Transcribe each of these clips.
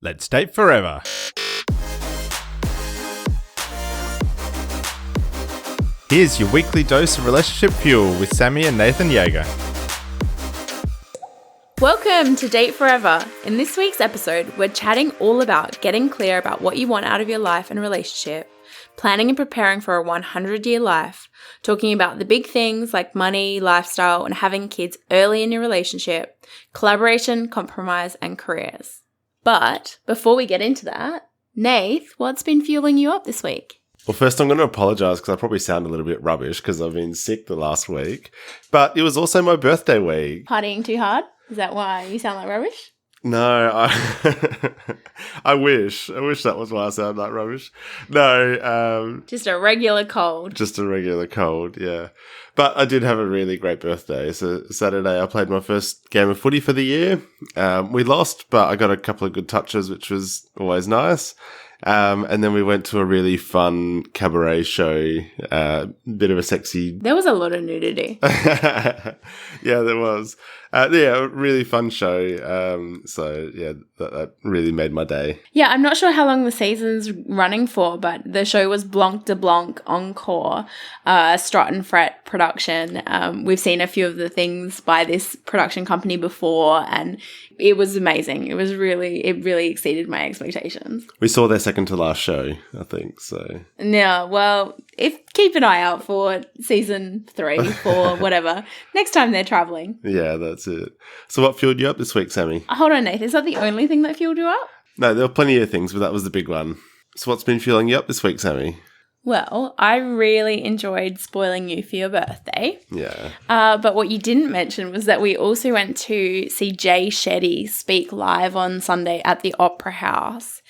Let's date forever. Here's your weekly dose of relationship fuel with Sammy and Nathan Yeager. Welcome to Date Forever. In this week's episode, we're chatting all about getting clear about what you want out of your life and relationship, planning and preparing for a 100-year life, talking about the big things like money, lifestyle, and having kids early in your relationship, collaboration, compromise, and careers. But before we get into that, Nath, what's been fueling you up this week? Well, first I'm going to apologise because I probably sound a little bit rubbish because I've been sick the last week. But it was also my birthday week. Partying too hard? Is that why you sound like rubbish? No, I wish that was why I sound like rubbish. No. Just a regular cold. Just a regular cold, yeah. But I did have a really great birthday. So Saturday I played my first game of footy for the year. We lost, but I got a couple of good touches, which was always nice. And then we went to a really fun cabaret show, bit of a sexy... There was a lot of nudity. Yeah, there was. Yeah, a really fun show. So, yeah, that really made my day. Yeah, I'm not sure how long the season's running for, but the show was Blanc de Blanc Encore, Strut and Fret production. We've seen a few of the things by this production company before, and it was amazing. It really exceeded my expectations. We saw their second to last show, I think, so. Yeah, well, keep an eye out for season 3, 4, whatever. Next time they're traveling. Yeah, that's it. So what fueled you up this week, Sammy? Hold on, Nath. Is that the only thing that fueled you up? No, there were plenty of things, but that was the big one. So what's been fueling you up this week, Sammy? Well, I really enjoyed spoiling you for your birthday. Yeah. But what you didn't mention was that we also went to see Jay Shetty speak live on Sunday at the Opera House.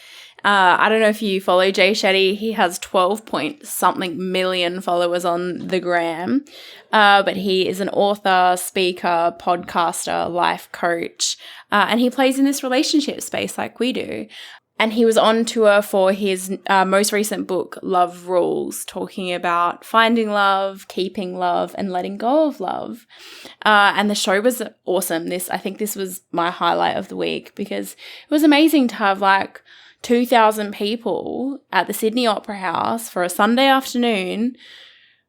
I don't know if you follow Jay Shetty. He has 12-point-something million followers on the gram. But he is an author, speaker, podcaster, life coach. And he plays in this relationship space like we do. And he was on tour for his most recent book, Love Rules, talking about finding love, keeping love, and letting go of love. And the show was awesome. I think this was my highlight of the week because it was amazing to have like 2,000 people at the Sydney Opera House for a Sunday afternoon,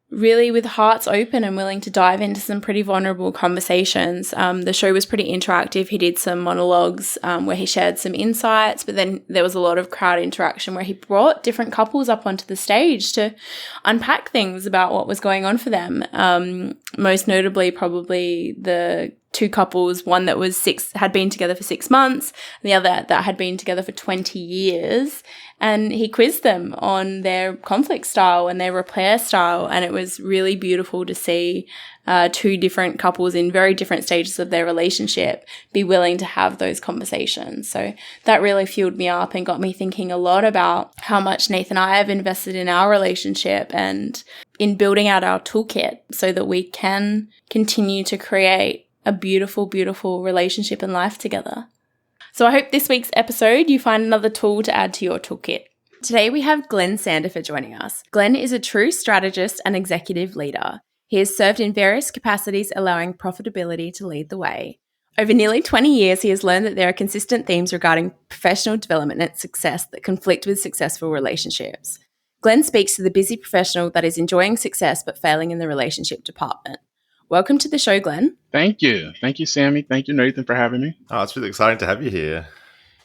really with hearts open and willing to dive into some pretty vulnerable conversations. The show was pretty interactive. He did some monologues where he shared some insights, but then there was a lot of crowd interaction where he brought different couples up onto the stage to unpack things about what was going on for them. Most notably, probably the 2 couples, one that had been together for 6 months, and the other that had been together for 20 years. And he quizzed them on their conflict style and their repair style. And it was really beautiful to see 2 different couples in very different stages of their relationship be willing to have those conversations. So that really fueled me up and got me thinking a lot about how much Nathan and I have invested in our relationship and in building out our toolkit so that we can continue to create a beautiful, beautiful relationship and life together. So I hope this week's episode you find another tool to add to your toolkit. Today we have Glenn Sandifier joining us. Glenn is a true strategist and executive leader. He has served in various capacities, allowing profitability to lead the way. Over nearly 20 years, he has learned that there are consistent themes regarding professional development and success that conflict with successful relationships. Glenn speaks to the busy professional that is enjoying success but failing in the relationship department. Welcome to the show, Glenn. Thank you. Thank you, Sammy. Thank you, Nathan, for having me. Oh, it's really exciting to have you here.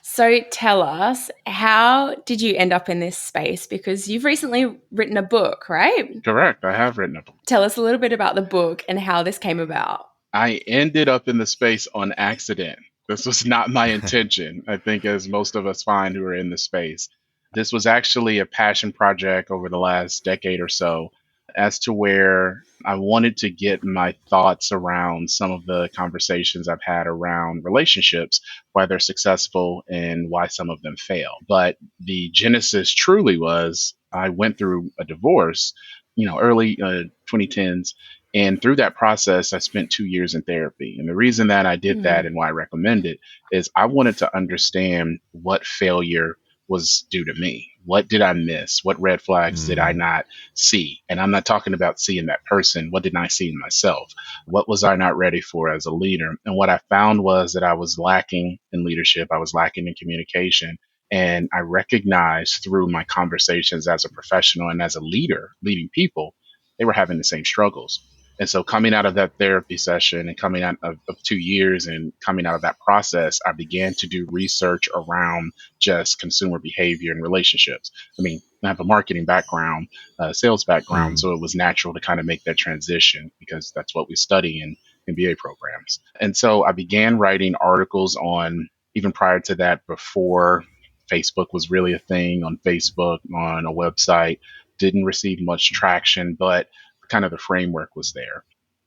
So tell us, how did you end up in this space? Because you've recently written a book, right? Correct. I have written a book. Tell us a little bit about the book and how this came about. I ended up in the space on accident. This was not my intention, I think, as most of us find who are in the space. This was actually a passion project over the last decade or so, as to where I wanted to get my thoughts around some of the conversations I've had around relationships, why they're successful and why some of them fail. But the genesis truly was I went through a divorce, early 2010s. And through that process, I spent 2 years in therapy. And the reason that I did that and why I recommend it is I wanted to understand what failure was due to me. What did I miss? What red flags did I not see? And I'm not talking about seeing that person. What did I see in myself? What was I not ready for as a leader? And what I found was that I was lacking in leadership. I was lacking in communication. And I recognized through my conversations as a professional and as a leader, leading people, they were having the same struggles. And so coming out of that therapy session and coming out of 2 years and coming out of that process, I began to do research around just consumer behavior and relationships. I mean, I have a marketing background, sales background, Mm. so it was natural to kind of make that transition because that's what we study in MBA programs. And so I began writing articles on, even prior to that, before Facebook was really a thing, on Facebook, on a website, didn't receive much traction, but kind of the framework was there.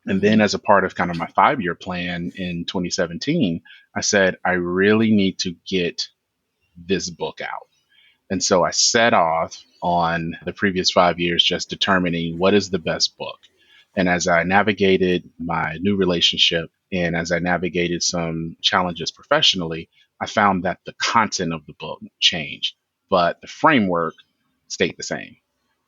And then, as a part of kind of my 5 year plan in 2017, I said, I really need to get this book out. And so I set off on the previous 5 years just determining what is the best book. And as I navigated my new relationship and as I navigated some challenges professionally, I found that the content of the book changed, but the framework stayed the same.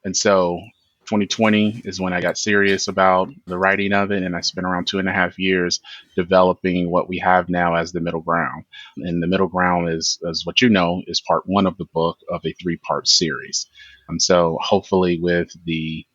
And so 2020 is when I got serious about the writing of it. And I spent around 2.5 years developing what we have now as the middle ground. And the middle ground is what you know, is part one of the book of a 3-part series. And so hopefully with the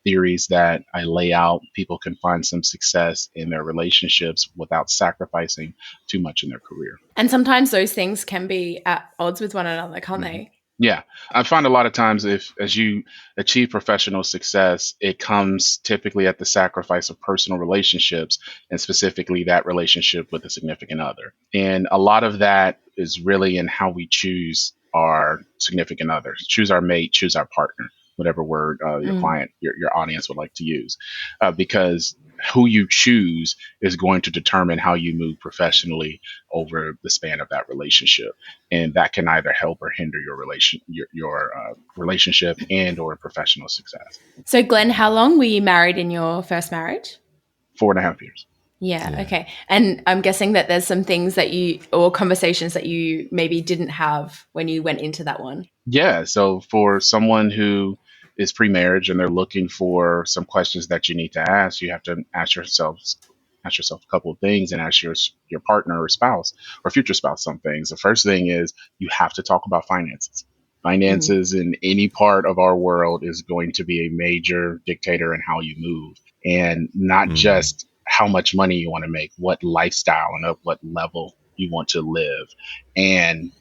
theories that I lay out, people can find some success in their relationships without sacrificing too much in their career. And sometimes those things can be at odds with one another, can't they? Yeah, I find a lot of times if as you achieve professional success, it comes typically at the sacrifice of personal relationships and specifically that relationship with a significant other. And a lot of that is really in how we choose our significant others, choose our mate, choose our partner, whatever word your client, your audience would like to use, because who you choose is going to determine how you move professionally over the span of that relationship, and that can either help or hinder your relationship and or professional success. So, Glenn, how long were you married in your first marriage? 4.5 years. Yeah, okay. And I'm guessing that there's some things that you, or conversations that you maybe didn't have when you went into that one. Yeah. So for someone who is pre-marriage and they're looking for some questions that you need to ask, you have to ask yourself a couple of things and ask your partner or spouse or future spouse some things. The first thing is you have to talk about finances. Finances in any part of our world is going to be a major dictator in how you move, and not just how much money you want to make, what lifestyle and at what level you want to live. And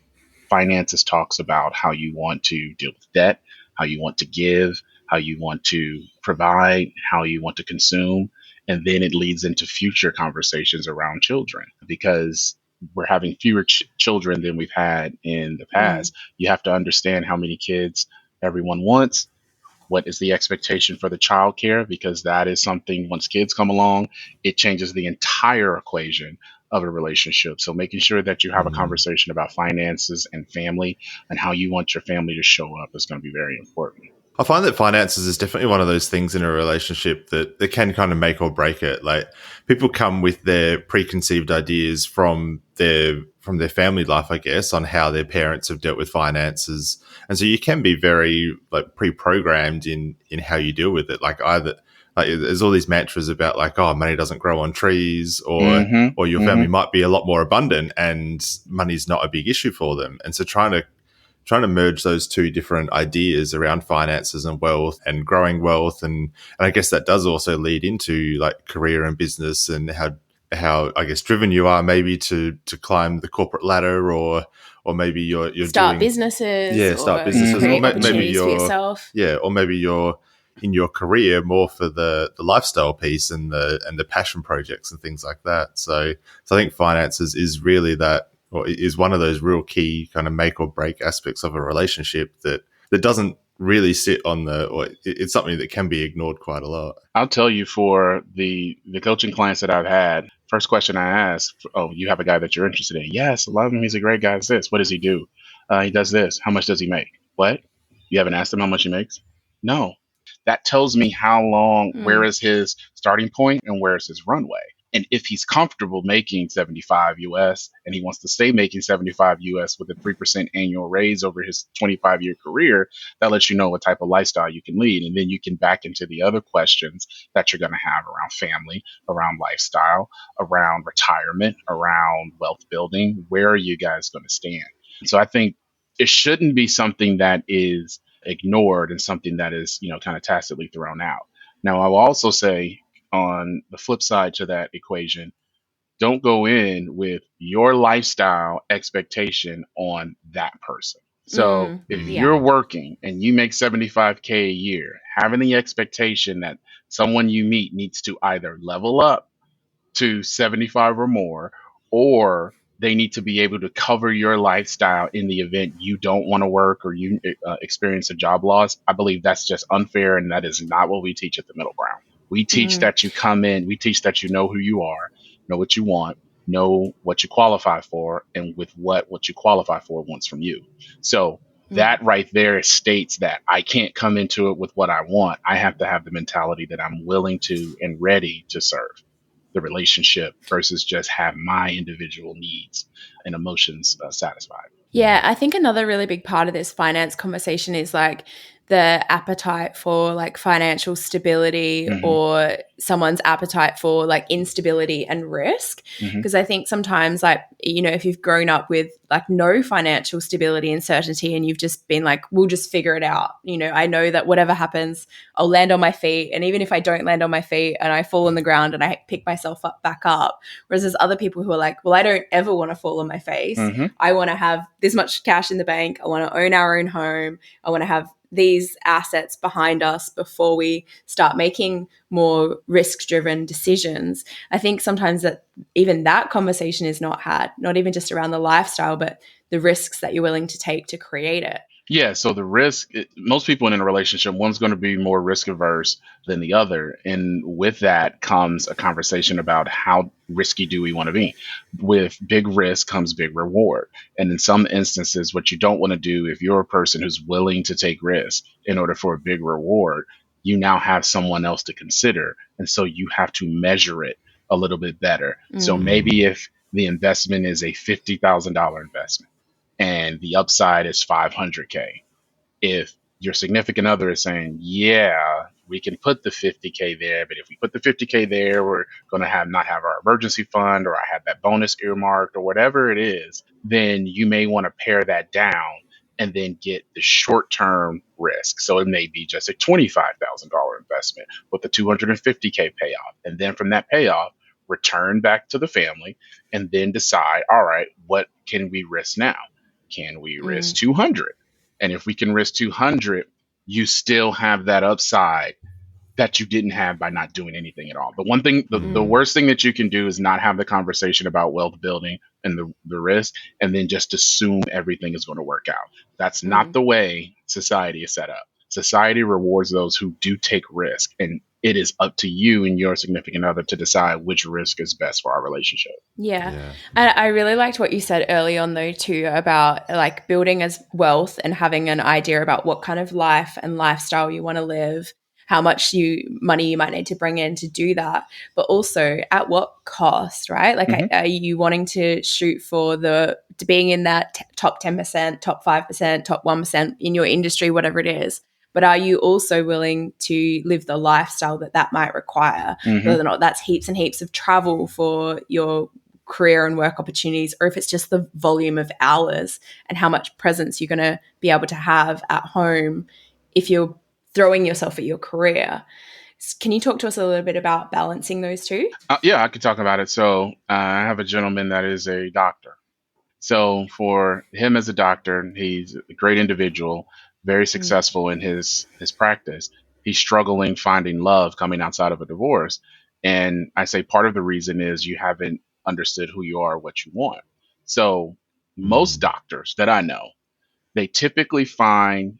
finances talks about how you want to deal with debt, how you want to give, how you want to provide, how you want to consume. And then it leads into future conversations around children because we're having fewer children than we've had in the past. You have to understand how many kids everyone wants. What is the expectation for the child care? Because that is something, once kids come along, it changes the entire equation of a relationship. So making sure that you have a conversation about finances and family and how you want your family to show up is going to be very important. I find that finances is definitely one of those things in a relationship that can kind of make or break it. Like, people come with their preconceived ideas from their family life, I guess, on how their parents have dealt with finances. And so you can be very like pre-programmed in how you deal with it. Like, either like there's all these mantras about like, oh, money doesn't grow on trees, or your family might be a lot more abundant and money's not a big issue for them. And so trying to merge those two different ideas around finances and wealth and growing wealth. And I guess that does also lead into like career and business and how I guess driven you are maybe to climb the corporate ladder, or maybe you're start doing businesses, start or businesses, create or maybe opportunities for you're yourself. or maybe you're in your career more for the lifestyle piece and the passion projects and things like that. So I think finances is really that, or is one of those real key kind of make or break aspects of a relationship that doesn't really sit on or it's something that can be ignored quite a lot. I'll tell you, for the coaching clients that I've had, first question I ask, oh, you have a guy that you're interested in? Yes, I love him. He's a great guy. It's this. What does he do? He does this. How much does he make? What? You haven't asked him how much he makes? No. That tells me how long, where is his starting point and where is his runway? And if he's comfortable making 75 US and he wants to stay making 75 US with a 3% annual raise over his 25-year career, that lets you know what type of lifestyle you can lead. And then you can back into the other questions that you're going to have around family, around lifestyle, around retirement, around wealth building. Where are you guys going to stand? So I think it shouldn't be something that is ignored and something that is, kind of tacitly thrown out. Now, I will also say on the flip side to that equation, don't go in with your lifestyle expectation on that person. So if Yeah. you're working and you make 75K a year, having the expectation that someone you meet needs to either level up to 75 or more, or they need to be able to cover your lifestyle in the event you don't want to work or you experience a job loss. I believe that's just unfair, and that is not what we teach at the middle ground. We teach that you come in, we teach that you know who you are, know what you want, know what you qualify for, and with what you qualify for wants from you. So that right there states that I can't come into it with what I want. I have to have the mentality that I'm willing to and ready to serve the relationship versus just have my individual needs and emotions satisfied. Yeah, I think another really big part of this finance conversation is like the appetite for like financial stability or someone's appetite for like instability and risk. Because I think sometimes, like, if you've grown up with like no financial stability and certainty and you've just been like, we'll just figure it out. I know that whatever happens, I'll land on my feet. And even if I don't land on my feet and I fall on the ground and I pick myself back up. Whereas there's other people who are like, well, I don't ever want to fall on my face. I want to have this much cash in the bank. I want to own our own home. I want to have these assets behind us before we start making more risk-driven decisions. I think sometimes that even that conversation is not had, not even just around the lifestyle, but the risks that you're willing to take to create it. Yeah, so the risk, most people in a relationship, one's going to be more risk averse than the other. And with that comes a conversation about how risky do we want to be. With big risk comes big reward. And in some instances, what you don't want to do if you're a person who's willing to take risk in order for a big reward, you now have someone else to consider. And so you have to measure it a little bit better. So maybe if the investment is a $50,000 investment, and the upside is 500K. If your significant other is saying, yeah, we can put the 50K there, but if we put the 50K there, we're going to not have our emergency fund, or I have that bonus earmarked, or whatever it is, then you may want to pare that down and then get the short-term risk. So it may be just a $25,000 investment with a 250K payoff. And then from that payoff, return back to the family and then decide, all right, what can we risk now? Can we risk 200? And if we can risk 200, you still have that upside that you didn't have by not doing anything at all. The one thing, the worst thing that you can do is not have the conversation about wealth building and the risk, and then just assume everything is going to work out. That's not the way society is set up. Society rewards those who do take risk, and it is up to you and your significant other to decide which risk is best for our relationship. Yeah. And I really liked what you said early on, though, too, about like building as wealth and having an idea about what kind of life and lifestyle you want to live, how much money you might need to bring in to do that, but also at what cost, right? Like, are you wanting to shoot for being in that top 10%, top 5%, top 1% in your industry, whatever it is? But are you also willing to live the lifestyle that might require, whether or not that's heaps and heaps of travel for your career and work opportunities, or if it's just the volume of hours and how much presence you're going to be able to have at home if you're throwing yourself at your career. Can you talk to us a little bit about balancing those two? Yeah, I could talk about it. So I have a gentleman that is a doctor. So for him as a doctor, he's a great individual, very successful in his practice. He's struggling finding love coming outside of a divorce. And I say part of the reason is you haven't understood who you are, what you want. So most doctors that I know, they typically find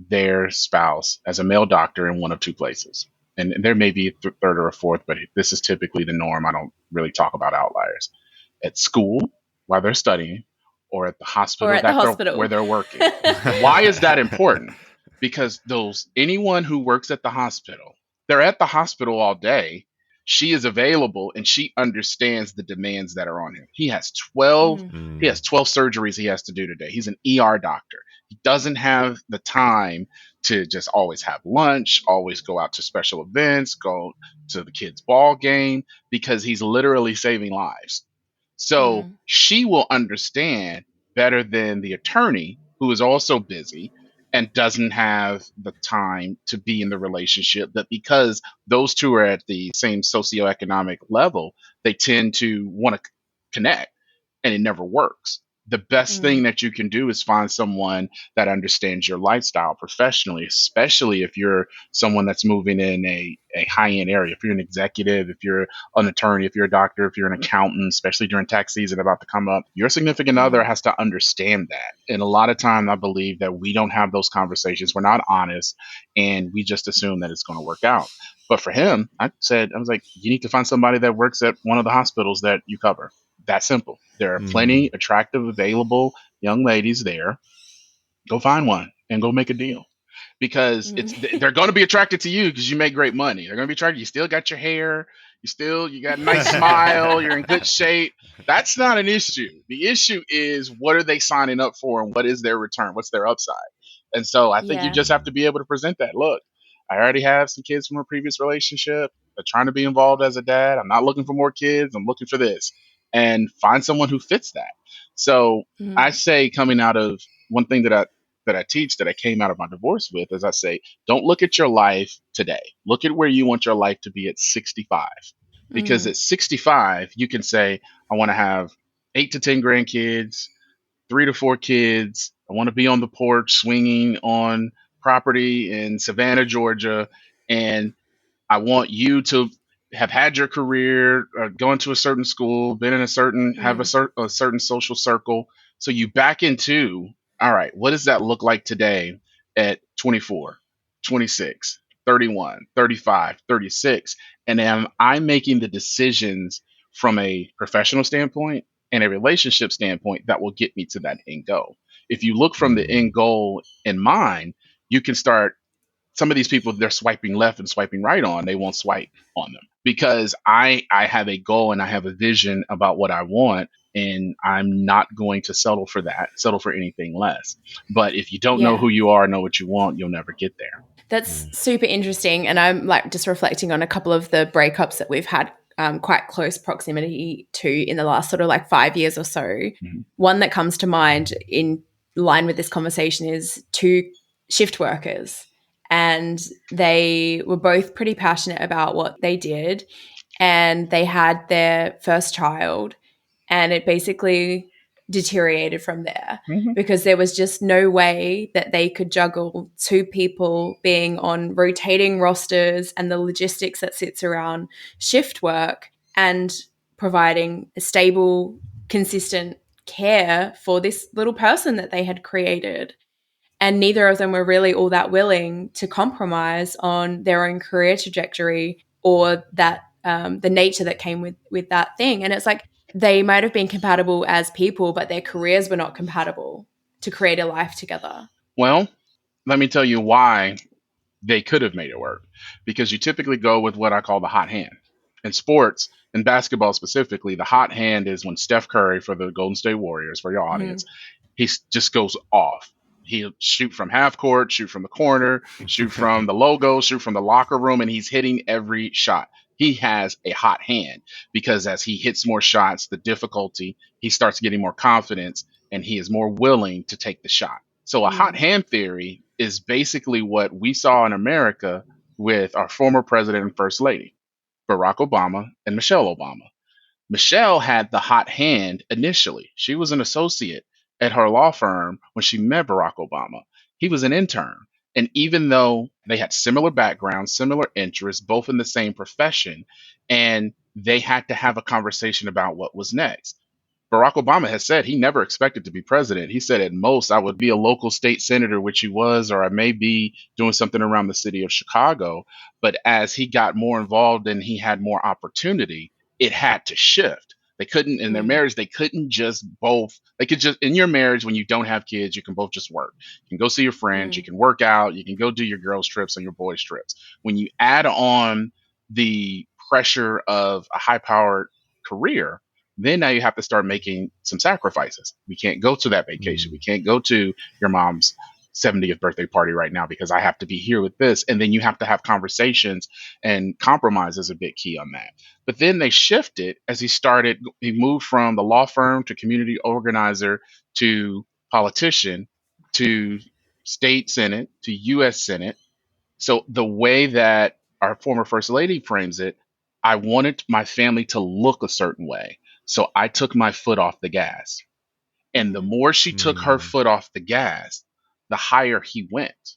their spouse as a male doctor in one of two places. And there may be a third or a fourth, but this is typically the norm. I don't really talk about outliers. At school, while they're studying, or at the hospital, where they're working. Why is that important? Because anyone who works at the hospital, they're at the hospital all day. She is available and she understands the demands that are on him. He has 12 surgeries he has to do today. He's an ER doctor. He doesn't have the time to just always have lunch, always go out to special events, go to the kids' ball game, because he's literally saving lives. So she will understand better than the attorney who is also busy and doesn't have the time to be in the relationship, that because those two are at the same socioeconomic level, they tend to want to connect, and it never works. The best thing Mm. that you can do is find someone that understands your lifestyle professionally, especially if you're someone that's moving in a high end area. If you're an executive, if you're an attorney, if you're a doctor, if you're an accountant, especially during tax season about to come up, your significant other Mm. has to understand that. And a lot of time, I believe that we don't have those conversations. We're not honest, and we just assume that it's going to work out. But for him, I was like, you need to find somebody that works at one of the hospitals that you cover. That simple. There are plenty attractive, available young ladies there. Go find one and go make a deal, because Mm. they're going to be attracted to you because you make great money. They're going to be attracted. You still got your hair. You got a nice smile. You're in good shape. That's not an issue. The issue is, what are they signing up for, and what is their return? What's their upside? And so I think you Yeah. just have to be able to present that. Look, I already have some kids from a previous relationship. I'm trying to be involved as a dad. I'm not looking for more kids. I'm looking for this, and find someone who fits that. So I Mm. say, coming out of one thing that I teach, that I came out of my divorce with, is I say, don't look at your life today. Look at where you want your life to be at 65. Because Mm. at 65, you can say, I want to have 8 to 10 grandkids, 3 to 4 kids. I want to be on the porch swinging on property in Savannah, Georgia. And I want you to have had your career, gone to a certain school, been in have Mm. a certain social circle. So you back into, all right, what does that look like today at 24, 26, 31, 35, 36? And am I making the decisions from a professional standpoint and a relationship standpoint that will get me to that end goal? If you look from the end goal in mind, you can start. Some of these people, they're swiping left and swiping right on, they won't swipe on them, because I have a goal and I have a vision about what I want, and I'm not going to settle for anything less. But if you don't know Yeah. who you are, know what you want, you'll never get there. That's super interesting. And I'm like just reflecting on a couple of the breakups that we've had quite close proximity to in the last sort of like 5 years or so. Mhm. One that comes to mind in line with this conversation is two shift workers. And they were both pretty passionate about what they did. And they had their first child. And it basically deteriorated from there Mhm. because there was just no way that they could juggle two people being on rotating rosters and the logistics that sits around shift work and providing a stable, consistent care for this little person that they had created. And neither of them were really all that willing to compromise on their own career trajectory or that the nature that came with that thing. And it's like they might have been compatible as people, but their careers were not compatible to create a life together. Well, let me tell you why they could have made it work, because you typically go with what I call the hot hand. In sports, in basketball specifically, the hot hand is when Steph Curry, for the Golden State Warriors, for your audience, Mm-hmm. just goes off. He'll shoot from half court, shoot from the corner, shoot from the logo, shoot from the locker room, and he's hitting every shot. He has a hot hand, because as he hits more shots, the difficulty, he starts getting more confidence, and he is more willing to take the shot. So a hot Mm. hand theory is basically what we saw in America with our former president and first lady, Barack Obama and Michelle Obama. Michelle had the hot hand initially. She was an associate at her law firm when she met Barack Obama. He was an intern. And even though they had similar backgrounds, similar interests, both in the same profession, and they had to have a conversation about what was next. Barack Obama has said he never expected to be president. He said, at most, I would be a local state senator, which he was, or I may be doing something around the city of Chicago. But as he got more involved and he had more opportunity, it had to shift. They couldn't, in their Mm. marriage, they couldn't just both, they could just, in your marriage, when you don't have kids, you can both just work. You can go see your friends, you Mm. can work out, you can go do your girls' trips and your boys' trips. When you add on the pressure of a high powered career, then now you have to start making some sacrifices. We can't go to that vacation. We can't go to your mom's 70th birthday party right now because I have to be here with this. And then you have to have conversations, and compromise is a big key on that. But then they shifted as he moved from the law firm to community organizer to politician to state Senate to U.S. Senate. So the way that our former First Lady frames it, I wanted my family to look a certain way. So I took my foot off the gas. And the more she took her Mm. foot off the gas, the higher he went.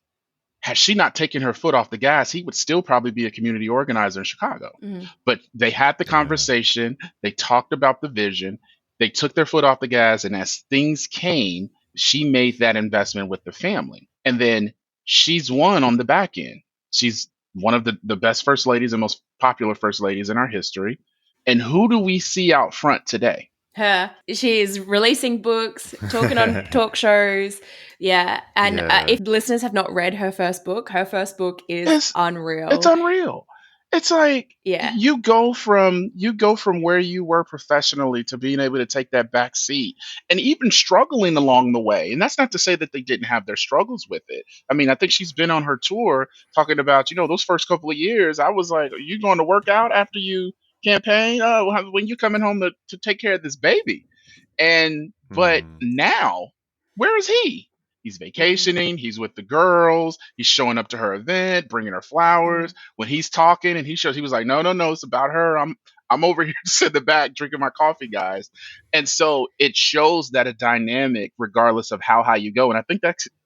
Had she not taken her foot off the gas, he would still probably be a community organizer in Chicago. Mm. But they had the Yeah. conversation, they talked about the vision, they took their foot off the gas, and as things came, she made that investment with the family. And then she's won on the back end. She's one of the best first ladies and most popular first ladies in our history. And who do we see out front today? Her. She's releasing books, talking on talk shows. Yeah. And Yeah. if listeners have not read her first book is It's unreal. It's unreal. It's like Yeah. you go from where you were professionally to being able to take that back seat and even struggling along the way. And that's not to say that they didn't have their struggles with it. I mean, I think she's been on her tour talking about, those first couple of years, I was like, are you going to work out after you campaign? Oh, when you coming home to take care of this baby? But Mm. now, where is he? He's vacationing. He's with the girls. He's showing up to her event, bringing her flowers. When he's talking and he was like, no, no, no, it's about her. I'm over here just in the back drinking my coffee, guys. And so it shows that a dynamic, regardless of how high you go. And I think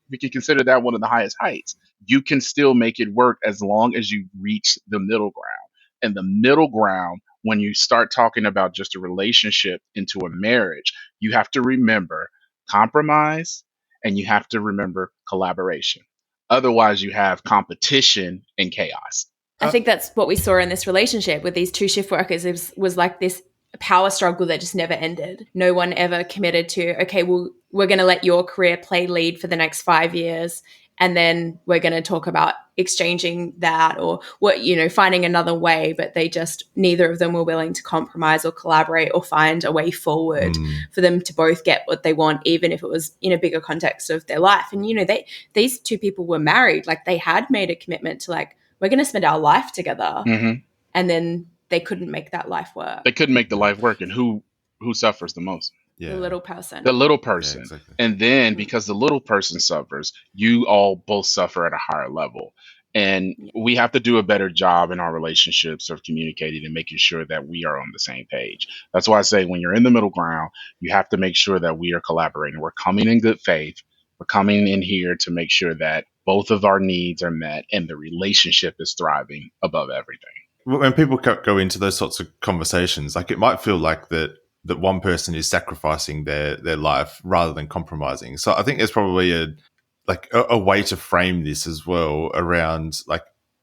we can consider that one of the highest heights. You can still make it work as long as you reach the middle ground. And the middle ground, when you start talking about just a relationship into a marriage, you have to remember compromise and you have to remember collaboration. Otherwise, you have competition and chaos. I think that's what we saw in this relationship with these two shift workers. It was like this power struggle that just never ended. No one ever committed to, okay, well, we're going to let your career play lead for the next 5 years. And then we're going to talk about exchanging that or finding another way. But neither of them were willing to compromise or collaborate or find a way forward for them to both get what they want, even if it was in a bigger context of their life. And, these two people were married, like they had made a commitment to we're going to spend our life together. Mm-hmm. And then they couldn't make that life work. They couldn't make the life work. And who suffers the most? Yeah. The little person. The little person. Yeah, exactly. And then because the little person suffers, you all both suffer at a higher level. And we have to do a better job in our relationships of communicating and making sure that we are on the same page. That's why I say when you're in the middle ground, you have to make sure that we are collaborating. We're coming in good faith. We're coming in here to make sure that both of our needs are met and the relationship is thriving above everything. When people go into those sorts of conversations, it might feel like that one person is sacrificing their life rather than compromising. So I think there's probably a way to frame this as well around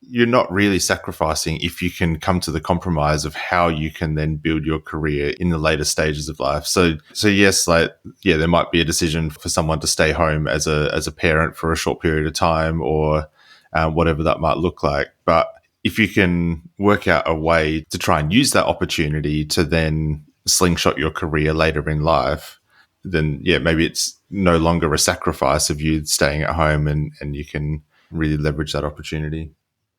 you're not really sacrificing if you can come to the compromise of how you can then build your career in the later stages of life. So yes, there might be a decision for someone to stay home as a parent for a short period of time or whatever that might look like. But if you can work out a way to try and use that opportunity to then slingshot your career later in life, then maybe it's no longer a sacrifice of you staying at home and you can really leverage that opportunity.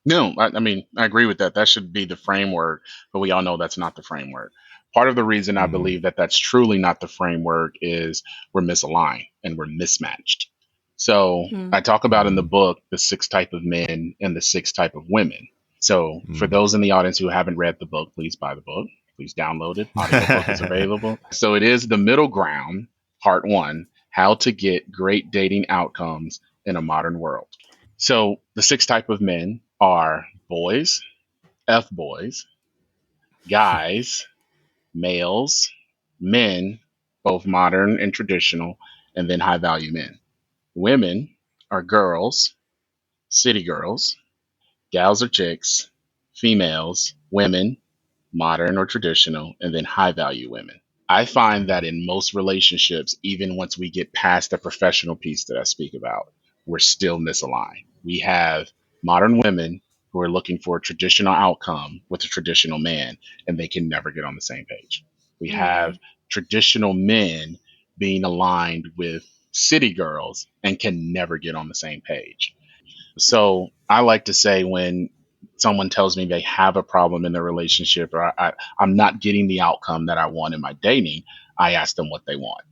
No, I mean, I agree with that. That should be the framework, but we all know that's not the framework. Part of the reason I believe that that's truly not the framework is we're misaligned and we're mismatched. So I talk about in the book the 6 type of men and the 6 type of women. So for those in the audience who haven't read the book, please buy the book. Please download it. Audiobook is available. So it is the middle ground, part 1, how to get great dating outcomes in a modern world. So the 6 type of men are boys, F-boys, guys, males, men, both modern and traditional, and then high value men. Women are girls, city girls, gals or chicks, females, women, modern or traditional, and then high value women. I find that in most relationships, even once we get past the professional piece that I speak about, we're still misaligned. We have modern women who are looking for a traditional outcome with a traditional man, and they can never get on the same page. We have traditional men being aligned with city girls and can never get on the same page. So I like to say when someone tells me they have a problem in their relationship or I'm not getting the outcome that I want in my dating, I ask them what they want.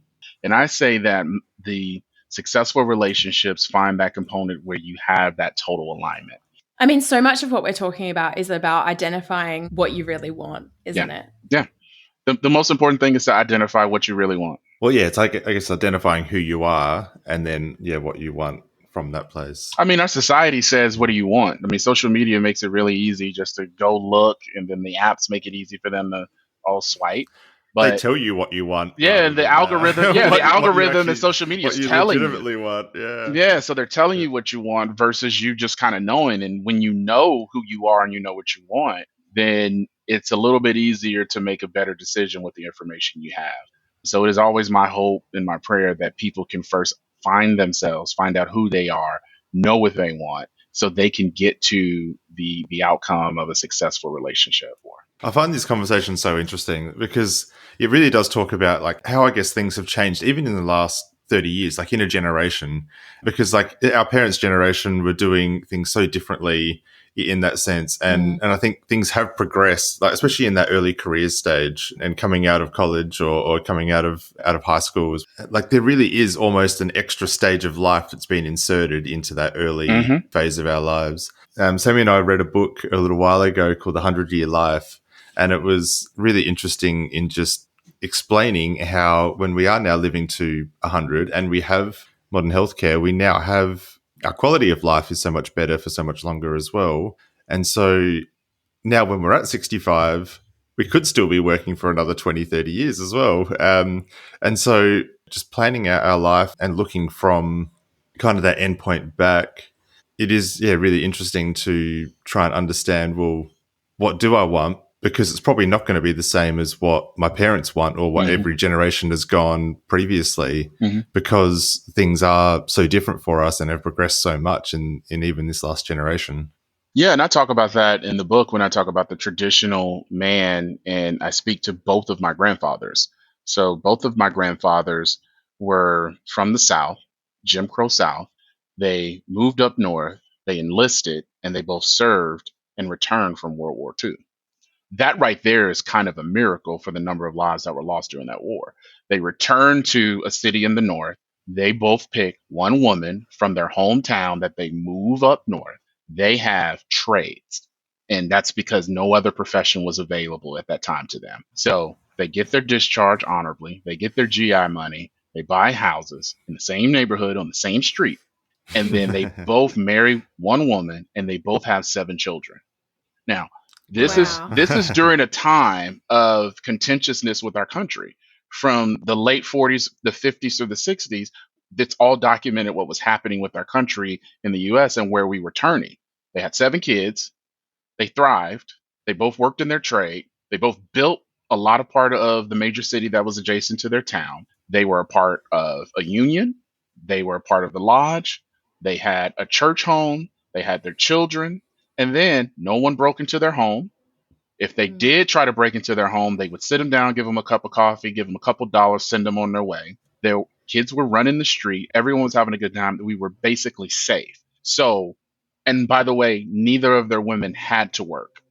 And I say that the successful relationships find that component where you have that total alignment. I mean, so much of what we're talking about is about identifying what you really want, isn't it? Yeah. The most important thing is to identify what you really want. Well, yeah, it's like, I guess, identifying who you are and then, what you want from that place. I mean, our society says, what do you want? I mean, social media makes it really easy just to go look, and then the apps make it easy for them to all swipe. They But tell you what you want. yeah, the algorithm, What the you algorithm in actually- social media what is you telling you. legitimately want. Yeah. Yeah, so they're telling you what you want versus you just kind of knowing. And when you know who you are and you know what you want, then it's a little bit easier to make a better decision with the information you have. So it is always my hope and my prayer that people can first find themselves, find out who they are, know what they want, so they can get to the outcome of a successful relationship. I find this conversation so interesting because it really does talk about like how I guess things have changed even in the last 30 years, like in a generation, because like our parents' generation were doing things so differently in that sense. And I think things have progressed, like especially in that early career stage and coming out of college or coming out of high school. Like there really is almost an extra stage of life that's been inserted into that early phase of our lives. Sammy and I read a book a little while ago called The 100-Year Life. And it was really interesting in just explaining how when we are now living to 100 and we have modern healthcare, we now have our quality of life is so much better for so much longer as well. And so now when we're at 65, we could still be working for another 20, 30 years as well. And so just planning out our life and looking from kind of that endpoint back, it is, really interesting to try and understand, well, what do I want? Because it's probably not going to be the same as what my parents want or what every generation has gone previously, because things are so different for us and have progressed so much in even this last generation. Yeah, and I talk about that in the book when I talk about the traditional man, and I speak to both of my grandfathers. So both of my grandfathers were from the South, Jim Crow South. They moved up north, they enlisted, and they both served and returned from World War II. That right there is kind of a miracle for the number of lives that were lost during that war. They returned to a city in the north. They both pick one woman from their hometown that they move up north. They have trades. And that's because no other profession was available at that time to them. So they get their discharge honorably. They get their GI money. They buy houses in the same neighborhood on the same street. And then they both marry one woman and they both have 7 children. Now, this is during a time of contentiousness with our country. From the late 40s, the 50s, or the 60s, that's all documented what was happening with our country in the US and where we were turning. They had 7 kids. They thrived. They both worked in their trade. They both built a lot of part of the major city that was adjacent to their town. They were a part of a union. They were a part of the lodge. They had a church home. They had their children. And then no one broke into their home. If they did try to break into their home, they would sit them down, give them a cup of coffee, give them a couple dollars, send them on their way. Their kids were running the street. Everyone was having a good time. We were basically safe. So, and by the way, neither of their women had to work.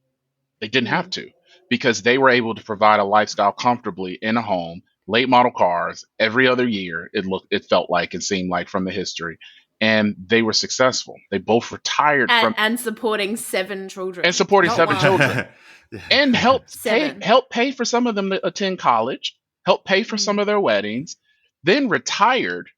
They didn't have to because they were able to provide a lifestyle comfortably in a home, late model cars every other year. It felt like and seemed like from the history. And they were successful. They both retired and supporting 7 children. And supporting Oh, 7 wow. children. And help 7. pay for some of them to attend college, help pay for some of their weddings, then retired,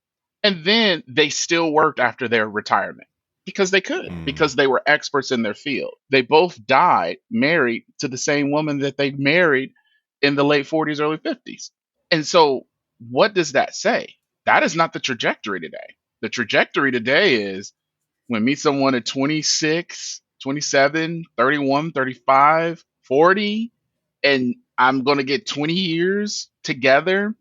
and then they still worked after their retirement because they could, because they were experts in their field. They both died married to the same woman that they married in the late 40s, early 50s. And so what does that say? That is not the trajectory today. The trajectory today is when meet someone at 26, 27, 31, 35, 40, and I'm going to get 20 years together.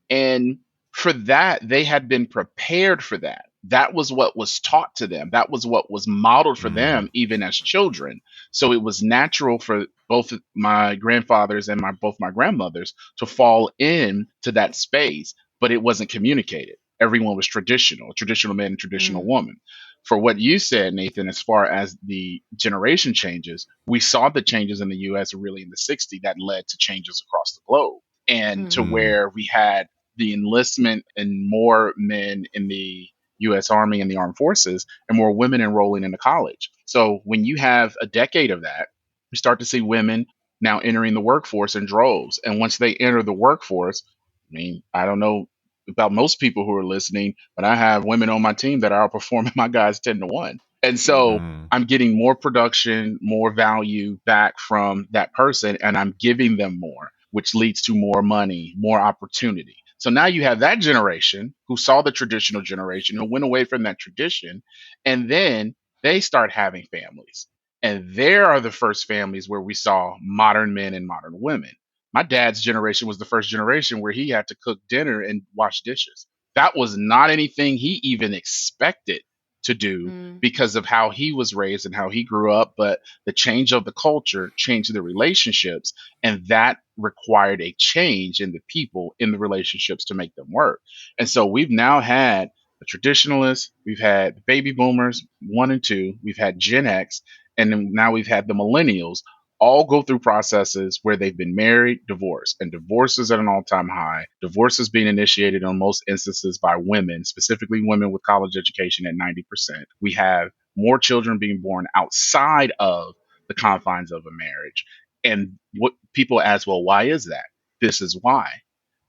And for that, they had been prepared for that. That was what was taught to them. That was what was modeled for them, even as children. So it was natural for both my grandfathers and both my grandmothers to fall into that space, but it wasn't communicated. Everyone was traditional man and traditional woman. For what you said, Nathan, as far as the generation changes, we saw the changes in the US really in the 60s that led to changes across the globe and to where we had the enlistment and more men in the U.S. Army and the armed forces and more women enrolling into college. So when you have a decade of that, you start to see women now entering the workforce in droves. And once they enter the workforce, I mean, I don't know about most people who are listening, but I have women on my team that are outperforming my guys 10-1. And so I'm getting more production, more value back from that person, and I'm giving them more, which leads to more money, more opportunity. So now you have that generation who saw the traditional generation, who went away from that tradition, and then they start having families. And there are the first families where we saw modern men and modern women. My dad's generation was the first generation where he had to cook dinner and wash dishes. That was not anything he even expected to do because of how he was raised and how he grew up. But the change of the culture changed the relationships, and that required a change in the people in the relationships to make them work. And so we've now had the traditionalists, we've had the baby boomers 1 and 2, we've had Gen X, and then now we've had the millennials all go through processes where they've been married, divorced, and divorce is at an all-time high. Divorce is being initiated on most instances by women, specifically women with college education at 90%. We have more children being born outside of the confines of a marriage. And what people ask, well, why is that? This is why.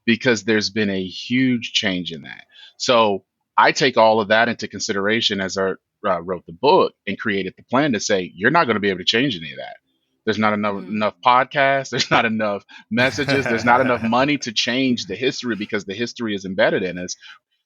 Because there's been a huge change in that. So I take all of that into consideration as I wrote the book and created the plan to say, you're not going to be able to change any of that. There's not enough podcasts. There's not enough messages. There's not enough money to change the history because the history is embedded in us.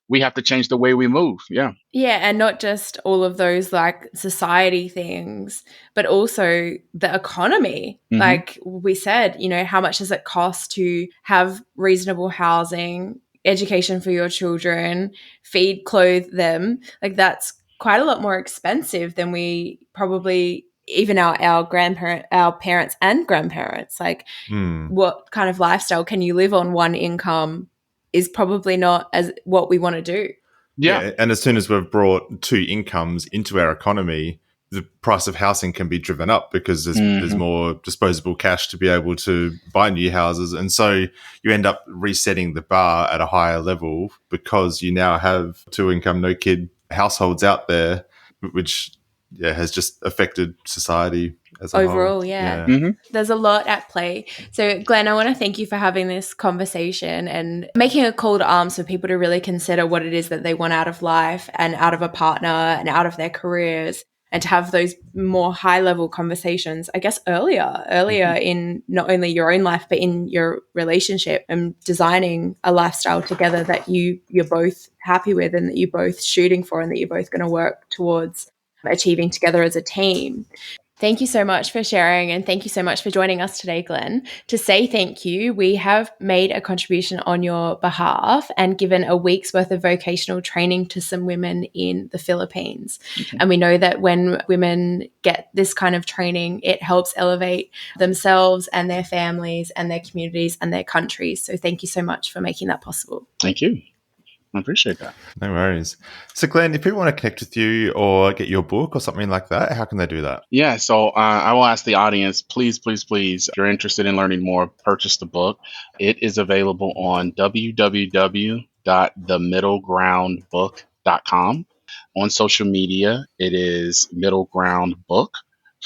We have to change the way we move. Yeah. Yeah. And not just all of those like society things, but also the economy. Like we said, you know, how much does it cost to have reasonable housing, education for your children, feed, clothe them? Like that's quite a lot more expensive than we probably even our parents and grandparents. Like what kind of lifestyle can you live on one income is probably not as what we want to do. Yeah. And as soon as we've brought 2 incomes into our economy, the price of housing can be driven up because there's more disposable cash to be able to buy new houses. And so you end up resetting the bar at a higher level because you now have 2 income, no kid households out there, which has just affected society as a overall, whole. yeah. There's a lot at play. So, Glenn, I want to thank you for having this conversation and making a call to arms for people to really consider what it is that they want out of life and out of a partner and out of their careers, and to have those more high-level conversations, I guess, earlier in not only your own life, but in your relationship, and designing a lifestyle together that you're both happy with and that you're both shooting for and that you're both going to work towards achieving together as a team. Thank you so much for sharing, and thank you so much for joining us today, Glenn. To say thank you, we have made a contribution on your behalf and given a week's worth of vocational training to some women in the Philippines. And we know that when women get this kind of training, it helps elevate themselves and their families and their communities and their countries. So thank you so much for making that possible. Thank you. I appreciate that. No worries. So, Glenn, if people want to connect with you or get your book or something like that, how can they do that? Yeah, so I will ask the audience, please, if you're interested in learning more, purchase the book. It is available on www.themiddlegroundbook.com. On social media, it is Middle Ground Book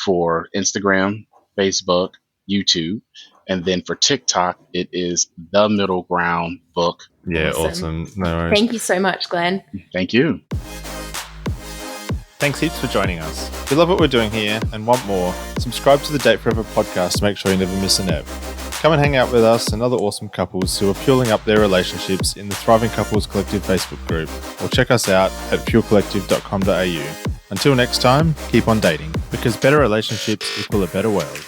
for Instagram, Facebook, YouTube. And then for TikTok, it is The Middle Ground Book. Yeah, awesome. No worries. Thank you so much, Glenn. Thank you. Thanks heaps for joining us. If you love what we're doing here and want more, subscribe to the Date Forever podcast to make sure you never miss an ep. Come and hang out with us and other awesome couples who are fueling up their relationships in the Thriving Couples Collective Facebook group, or check us out at fuelcollective.com.au. Until next time, keep on dating, because better relationships equal a better world.